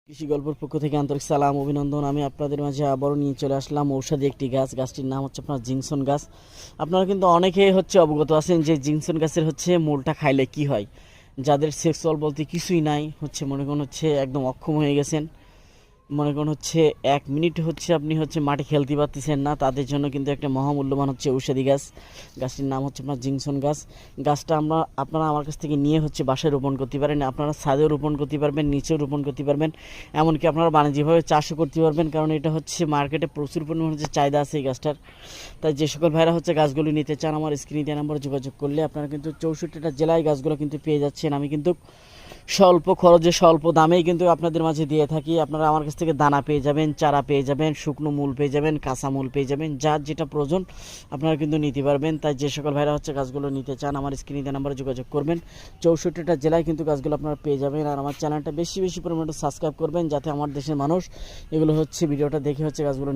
কৃষি গল্পের পক্ষ থেকে আন্তরিক সালাম অভিনন্দন। আমি আপনাদের মাঝে আবারও নিয়ে চলে আসলাম ঔষধি একটি গাছ। গাছটির নাম হচ্ছে আপনার জিংসন গাছ। আপনারা কিন্তু অনেকেই অবগত আছেন যে জিংসন গাছের মূলটা খাইলে কি হয়। যাদের সেক্সুয়াল বলতে কিছুই নাই, মনে করুন একদম অক্ষম হয়ে গেছেন, মনে করুন 1 মিনিট আপনি মাঠে খেলতে পারতেছেন না, তাদের জন্য কিন্তু একটা মহামূল্যবান ঔষধি গাছ। গাছটির নাম হচ্ছে আপনার জিংসন গাছ। গাছটা আপনারা আমার কাছ থেকে নিয়ে বাসায় রোপণ করতে পারেন। আপনারা ছাদেও রোপণ করতে পারবেন, নিচেও রোপণ করতে পারবেন, এমনকি আপনারা বাণিজ্যিকভাবে চাষও করতে পারবেন, কারণ এটা মার্কেটে প্রচুর পরিমাণে চাহিদা আছে এই গাছটার। তাই যে সকল ভাইরা গাছগুলো নিতে চান, আমার স্ক্রিনে দেওয়া নাম্বারে যোগাযোগ করলে আপনারা কিন্তু 64টা জেলায় গাছগুলো কিন্তু পেয়ে যাচ্ছেন। আমি কিন্তু স্বল্প খরচে স্বল্প দামেই কিন্তু আপনাদের মাঝে দিয়ে থাকি। আপনারা আমার কাছ থেকে দানা পেয়ে যাবেন, চারা পেয়ে যাবেন, শুকনো মূল পেয়ে যাবেন, কাঁচা মূল পেয়ে যাবেন, যার যেটা প্রয়োজন আপনারা কিন্তু নিতে পারবেন। তাই যে সকল ভাইরা গাছগুলো নিতে চান, আমার স্ক্রিনে দেওয়া নাম্বারে যোগাযোগ করবেন। 64টা জেলায় কিন্তু গাছগুলো আপনারা পেয়ে যাবেন। আর আমার চ্যানেলটা বেশি বেশি পরিমাণে সাবস্ক্রাইব করবেন, যাতে আমার দেশের মানুষ এগুলো ভিডিওটা দেখে গাছগুলো